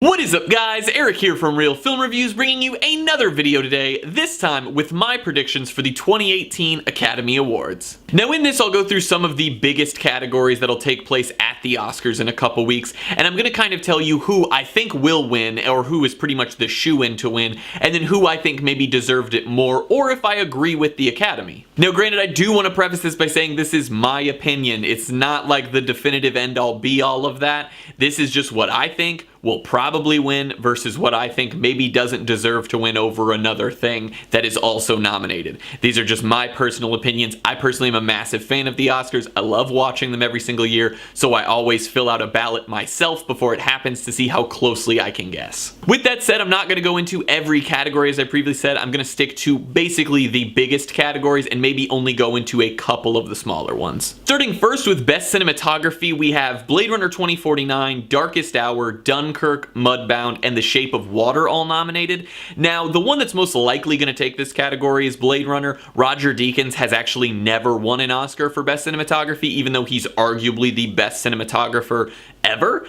What is up, guys? Eric here from Real Film Reviews, bringing you another video today, this time with my predictions for the 2018 Academy Awards. Now in this, I'll go through some of the biggest categories that'll take place at the Oscars in a couple weeks, and I'm going to kind of tell you who I think will win, or who is pretty much the shoo-in to win, and then who I think maybe deserved it more, or if I agree with the Academy. Now granted, I do want to preface this by saying this is my opinion. It's not like the definitive end-all be-all of that. This is just what I think will probably win versus what I think maybe doesn't deserve to win over another thing that is also nominated. These are just my personal opinions. I personally am a massive fan of the Oscars. I love watching them every single year, so I always fill out a ballot myself before it happens to see how closely I can guess. With that said, I'm not going to go into every category as I previously said. I'm going to stick to basically the biggest categories and maybe only go into a couple of the smaller ones. Starting first with Best Cinematography, we have Blade Runner 2049, Darkest Hour, Dunkirk, Mudbound, and The Shape of Water all nominated. Now, the one that's most likely going to take this category is Blade Runner. Roger Deakins has actually never won an Oscar for Best Cinematography, even though he's arguably the best cinematographer ever.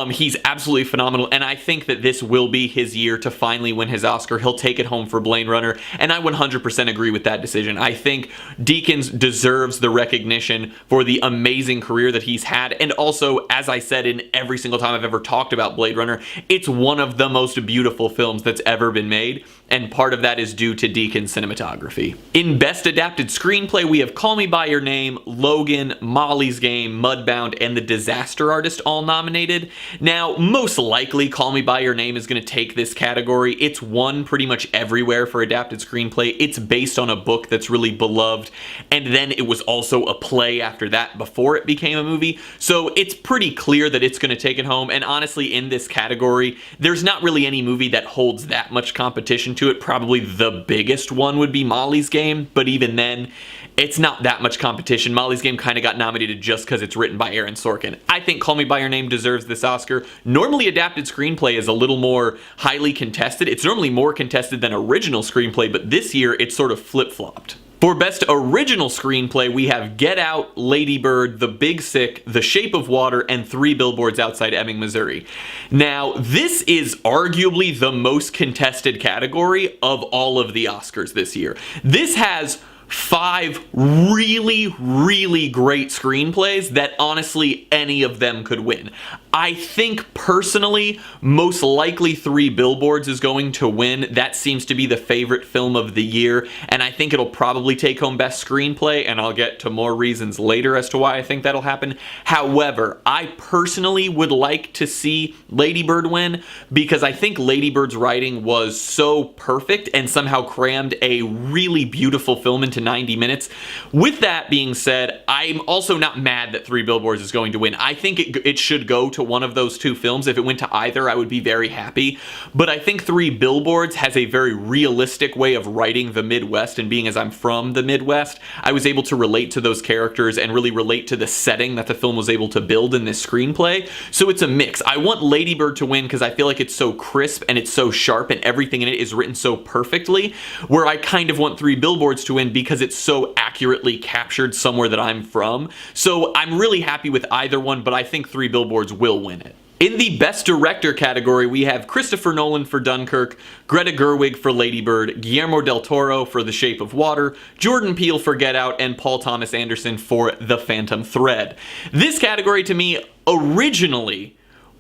He's absolutely phenomenal, and I think that this will be his year to finally win his Oscar. He'll take it home for Blade Runner, and I 100% agree with that decision. I think Deakins deserves the recognition for the amazing career that he's had, and also, as I said in every single time I've ever talked about Blade Runner, it's one of the most beautiful films that's ever been made, and part of that is due to Deakins' cinematography. In Best Adapted Screenplay, we have Call Me By Your Name, Logan, Molly's Game, Mudbound, and The Disaster Artist all nominated. Now, most likely Call Me By Your Name is going to take this category. It's won pretty much everywhere for adapted screenplay. It's based on a book that's really beloved, and then it was also a play after that before it became a movie, so it's pretty clear that it's going to take it home. And honestly, in this category, there's not really any movie that holds that much competition to it. Probably the biggest one would be Molly's Game, but even then, it's not that much competition. Molly's Game kind of got nominated just because it's written by Aaron Sorkin. I think Call Me By Your Name deserves this Oscar. Normally, adapted screenplay is a little more highly contested. It's normally more contested than original screenplay, but this year, it's sort of flip-flopped. For Best Original Screenplay, we have Get Out, Lady Bird, The Big Sick, The Shape of Water, and Three Billboards Outside Ebbing, Missouri. Now, this is arguably the most contested category of all of the Oscars this year. This has 5 really, really great screenplays that honestly any of them could win. I think personally, most likely Three Billboards is going to win. That seems to be the favorite film of the year, and I think it'll probably take home Best Screenplay, and I'll get to more reasons later as to why I think that'll happen. However, I personally would like to see Lady Bird win, because I think Lady Bird's writing was so perfect and somehow crammed a really beautiful film into 90 minutes. With that being said, I'm also not mad that Three Billboards is going to win. I think it should go to one of those two films. If it went to either, I would be very happy. But I think Three Billboards has a very realistic way of writing the Midwest, and being as I'm from the Midwest, I was able to relate to those characters and really relate to the setting that the film was able to build in this screenplay. So it's a mix. I want Lady Bird to win because I feel like it's so crisp and it's so sharp and everything in it is written so perfectly, where I kind of want Three Billboards to win because it's so accurately captured somewhere that I'm from. So I'm really happy with either one, but I think Three Billboards will win it. In the Best Director category, we have Christopher Nolan for Dunkirk, Greta Gerwig for Lady Bird, Guillermo del Toro for The Shape of Water, Jordan Peele for Get Out, and Paul Thomas Anderson for The Phantom Thread. This category to me originally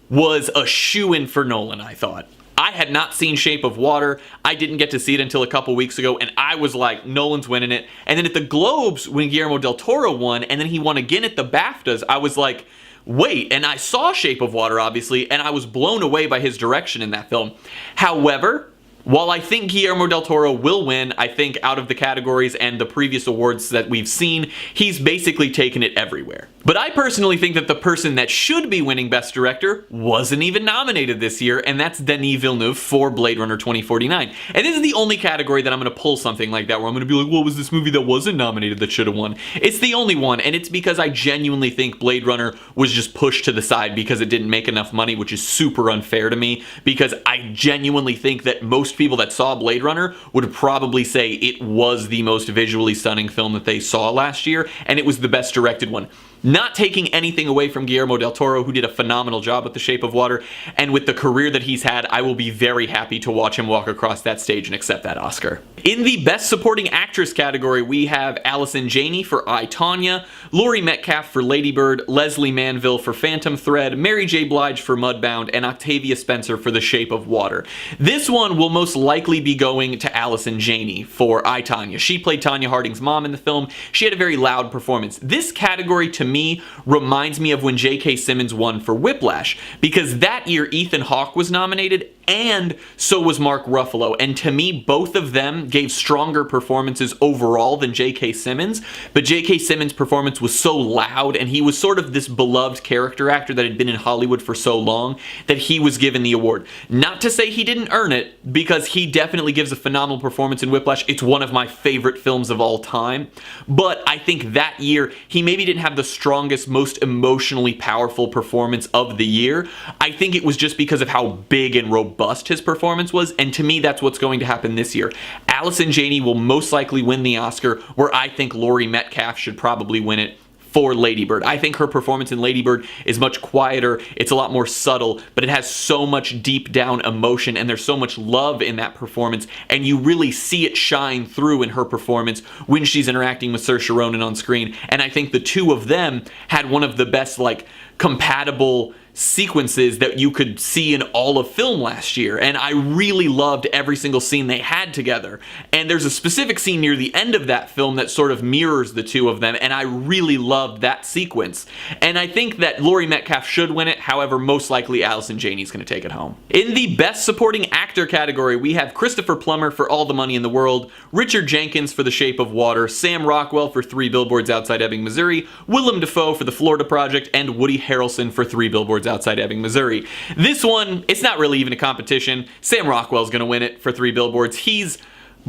was a shoo-in for Nolan, I thought. I had not seen Shape of Water. I didn't get to see it until a couple weeks ago, and I was like, Nolan's winning it. And then at the Globes, when Guillermo del Toro won, and then he won again at the BAFTAs, I was like, wait, and I saw Shape of Water, obviously, and I was blown away by his direction in that film. However, while I think Guillermo del Toro will win, I think out of the categories and the previous awards that we've seen, he's basically taken it everywhere. But I personally think that the person that should be winning Best Director wasn't even nominated this year, and that's Denis Villeneuve for Blade Runner 2049. And this is the only category that I'm going to pull something like that, where I'm going to be like, what was this movie that wasn't nominated that should have won? It's the only one, and it's because I genuinely think Blade Runner was just pushed to the side because it didn't make enough money, which is super unfair to me, because I genuinely think that most people that saw Blade Runner would probably say it was the most visually stunning film that they saw last year, and it was the best directed one. Not taking anything away from Guillermo del Toro, who did a phenomenal job with The Shape of Water, and with the career that he's had, I will be very happy to watch him walk across that stage and accept that Oscar. In the Best Supporting Actress category, we have Allison Janney for I, Tonya, Laurie Metcalf for Lady Bird, Leslie Manville for Phantom Thread, Mary J. Blige for Mudbound, and Octavia Spencer for The Shape of Water. This one will most likely be going to Allison Janney for I, Tonya. She played Tonya Harding's mom in the film. She had a very loud performance. This category, to me, reminds me of when J.K. Simmons won for Whiplash, because that year Ethan Hawke was nominated, and so was Mark Ruffalo, and to me, both of them gave stronger performances overall than J.K. Simmons, but J.K. Simmons' performance was so loud, and he was sort of this beloved character actor that had been in Hollywood for so long, that he was given the award. Not to say he didn't earn it, because he definitely gives a phenomenal performance in Whiplash. It's one of my favorite films of all time, but I think that year, he maybe didn't have the strongest, most emotionally powerful performance of the year. I think it was just because of how big and robust his performance was, and to me, that's what's going to happen this year. Allison Janney will most likely win the Oscar, where I think Laurie Metcalf should probably win it for Lady Bird. I think her performance in Lady Bird is much quieter, it's a lot more subtle, but it has so much deep down emotion, and there's so much love in that performance, and you really see it shine through in her performance when she's interacting with Saoirse Ronan on screen. And I think the two of them had one of the best, like, compatible sequences that you could see in all of film last year, and I really loved every single scene they had together. And there's a specific scene near the end of that film that sort of mirrors the two of them, and I really loved that sequence. And I think that Laurie Metcalf should win it, however, most likely Allison Janney's going to take it home. In the Best Supporting Actor category, we have Christopher Plummer for All the Money in the World, Richard Jenkins for The Shape of Water, Sam Rockwell for 3 Billboards Outside Ebbing, Missouri, Willem Dafoe for The Florida Project, and Woody Harrelson for 3 Billboards Outside Ebbing, Missouri. This one, it's not really even a competition. Sam Rockwell's gonna win it for 3 Billboards. He's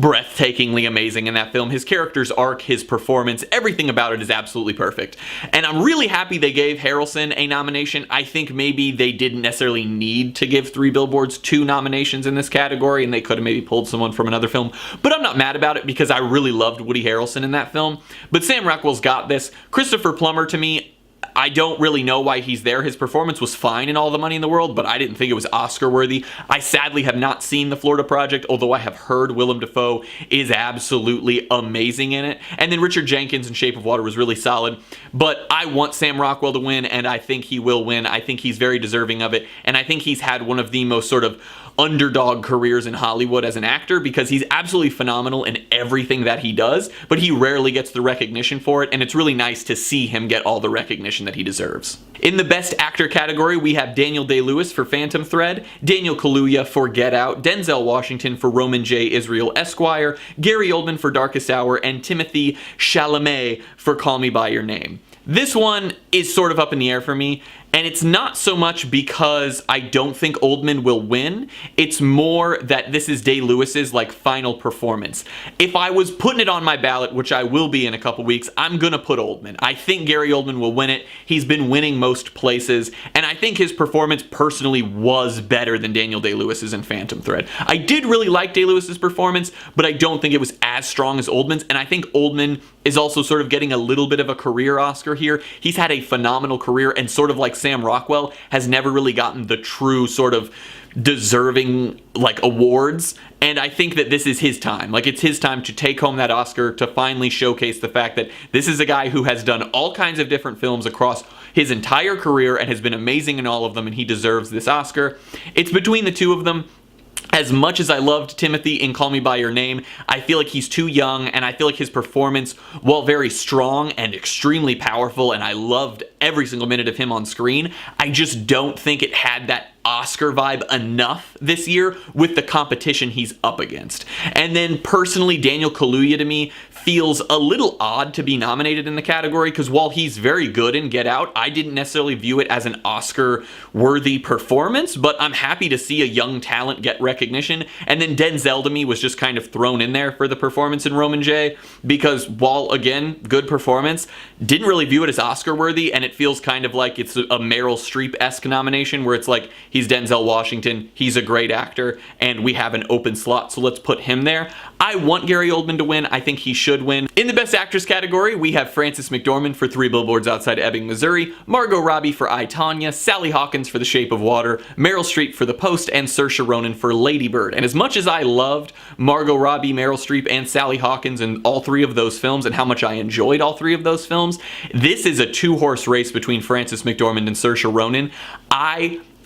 breathtakingly amazing in that film. His character's arc, his performance, everything about it is absolutely perfect. And I'm really happy they gave Harrelson a nomination. I think maybe they didn't necessarily need to give 3 Billboards 2 nominations in this category, and they could have maybe pulled someone from another film. But I'm not mad about it, because I really loved Woody Harrelson in that film. But Sam Rockwell's got this. Christopher Plummer, to me, I don't really know why he's there. His performance was fine in All the Money in the World, but I didn't think it was Oscar worthy. I sadly have not seen The Florida Project, although I have heard Willem Dafoe is absolutely amazing in it. And then Richard Jenkins in Shape of Water was really solid. But I want Sam Rockwell to win, and I think he will win. I think he's very deserving of it, and I think he's had one of the most sort of underdog careers in Hollywood as an actor, because he's absolutely phenomenal in everything that he does, but he rarely gets the recognition for it, and it's really nice to see him get all the recognition that he deserves. In the Best Actor category, we have Daniel Day-Lewis for Phantom Thread, Daniel Kaluuya for Get Out, Denzel Washington for Roman J. Israel Esquire, Gary Oldman for Darkest Hour, and Timothée Chalamet for Call Me By Your Name. This one is sort of up in the air for me, and it's not so much because I don't think Oldman will win. It's more that this is Day-Lewis's like final performance. If I was putting it on my ballot, which I will be in a couple weeks, I'm gonna put Oldman. I think Gary Oldman will win it. He's been winning most places, and I think his performance personally was better than Daniel Day-Lewis's in Phantom Thread. I did really like Day-Lewis's performance, but I don't think it was as strong as Oldman's, and I think Oldman is also sort of getting a little bit of a career Oscar here. He's had a phenomenal career, and sort of like Sam Rockwell, has never really gotten the true sort of deserving like awards, and I think that this is his time. Like, it's his time to take home that Oscar, to finally showcase the fact that this is a guy who has done all kinds of different films across his entire career and has been amazing in all of them, and he deserves this Oscar. It's between the two of them. As much as I loved Timothée in Call Me By Your Name, I feel like he's too young, and I feel like his performance, while very strong and extremely powerful, and I loved every single minute of him on screen, I just don't think it had that Oscar vibe enough this year with the competition he's up against. And then personally, Daniel Kaluuya to me feels a little odd to be nominated in the category, because while he's very good in Get Out, I didn't necessarily view it as an Oscar-worthy performance, but I'm happy to see a young talent get recognition. And then Denzel to me was just kind of thrown in there for the performance in Roman J, because while, again, good performance, didn't really view it as Oscar-worthy, and it it feels kind of like it's a Meryl Streep-esque nomination, where it's like, he's Denzel Washington, he's a great actor, and we have an open slot, so let's put him there. I want Gary Oldman to win. I think he should win. In the Best Actress category, we have Frances McDormand for 3 Billboards Outside Ebbing, Missouri, Margot Robbie for I, Tonya, Sally Hawkins for The Shape of Water, Meryl Streep for The Post, and Saoirse Ronan for Lady Bird. And as much as I loved Margot Robbie, Meryl Streep, and Sally Hawkins in all 3 of those films, and how much I enjoyed all 3 of those films, this is a 2-horse race between Frances McDormand and Saoirse Ronan.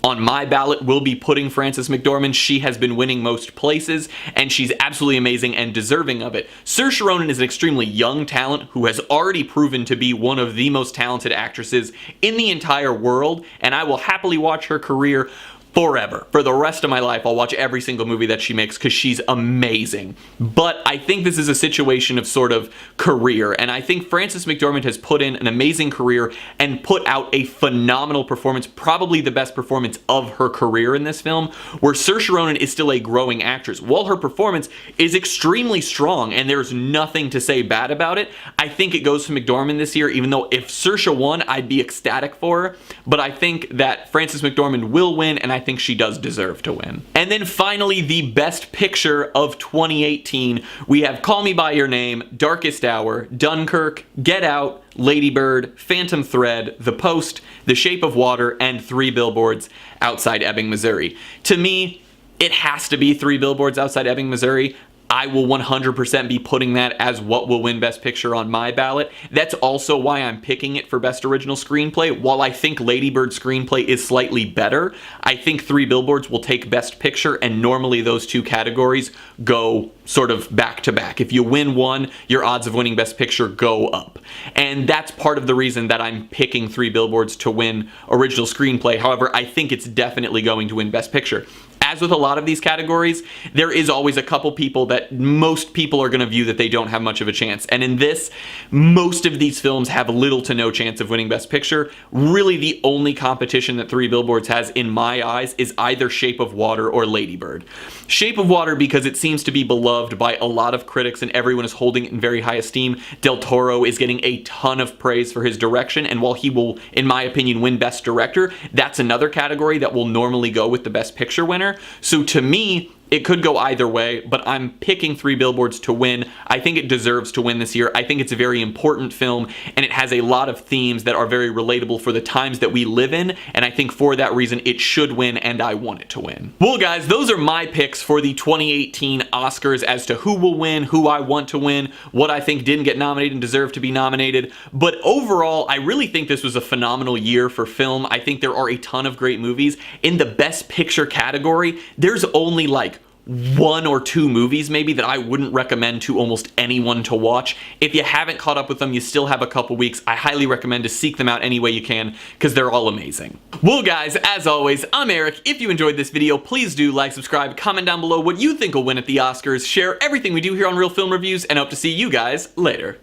On my ballot, will be putting Frances McDormand. She has been winning most places, and she's absolutely amazing and deserving of it. Saoirse Ronan is an extremely young talent who has already proven to be one of the most talented actresses in the entire world, and I will happily watch her career forever. For the rest of my life, I'll watch every single movie that she makes because she's amazing. But I think this is a situation of sort of career, and I think Frances McDormand has put in an amazing career and put out a phenomenal performance, probably the best performance of her career in this film, where Saoirse Ronan is still a growing actress. While her performance is extremely strong and there's nothing to say bad about it, I think it goes to McDormand this year, even though if Saoirse won, I'd be ecstatic for her. But I think that Frances McDormand will win, and I think she does deserve to win. And then finally, the Best Picture of 2018, we have Call Me By Your Name, Darkest Hour, Dunkirk, Get Out, Lady Bird, Phantom Thread, The Post, The Shape of Water, and 3 Billboards Outside Ebbing, Missouri. To me, it has to be 3 Billboards Outside Ebbing, Missouri. I will 100% be putting that as what will win Best Picture on my ballot. That's also why I'm picking it for Best Original Screenplay. While I think Lady Bird's screenplay is slightly better, I think 3 Billboards will take Best Picture, and normally those 2 categories go sort of back to back. If you win one, your odds of winning Best Picture go up. And that's part of the reason that I'm picking 3 Billboards to win Original Screenplay. However, I think it's definitely going to win Best Picture. As with a lot of these categories, there is always a couple people that most people are going to view that they don't have much of a chance. And in this, most of these films have little to no chance of winning Best Picture. Really, the only competition that 3 Billboards has, in my eyes, is either Shape of Water or Lady Bird. Shape of Water because it seems to be beloved by a lot of critics and everyone is holding it in very high esteem. Del Toro is getting a ton of praise for his direction, and while he will, in my opinion, win Best Director, that's another category that will normally go with the Best Picture winner. So to me, it could go either way, but I'm picking 3 Billboards to win. I think it deserves to win this year. I think it's a very important film, and it has a lot of themes that are very relatable for the times that we live in, and I think for that reason it should win, and I want it to win. Well guys, those are my picks for the 2018 Oscars as to who will win, who I want to win, what I think didn't get nominated and deserve to be nominated. But overall, I really think this was a phenomenal year for film. I think there are a ton of great movies. In the Best Picture category, there's only like 1 or 2 movies maybe that I wouldn't recommend to almost anyone to watch. If you haven't caught up with them, you still have a couple weeks. I highly recommend to seek them out any way you can because they're all amazing. Well guys, as always, I'm Eric. If you enjoyed this video, please do like, subscribe, comment down below what you think will win at the Oscars, share everything we do here on Real Film Reviews, and I hope to see you guys later.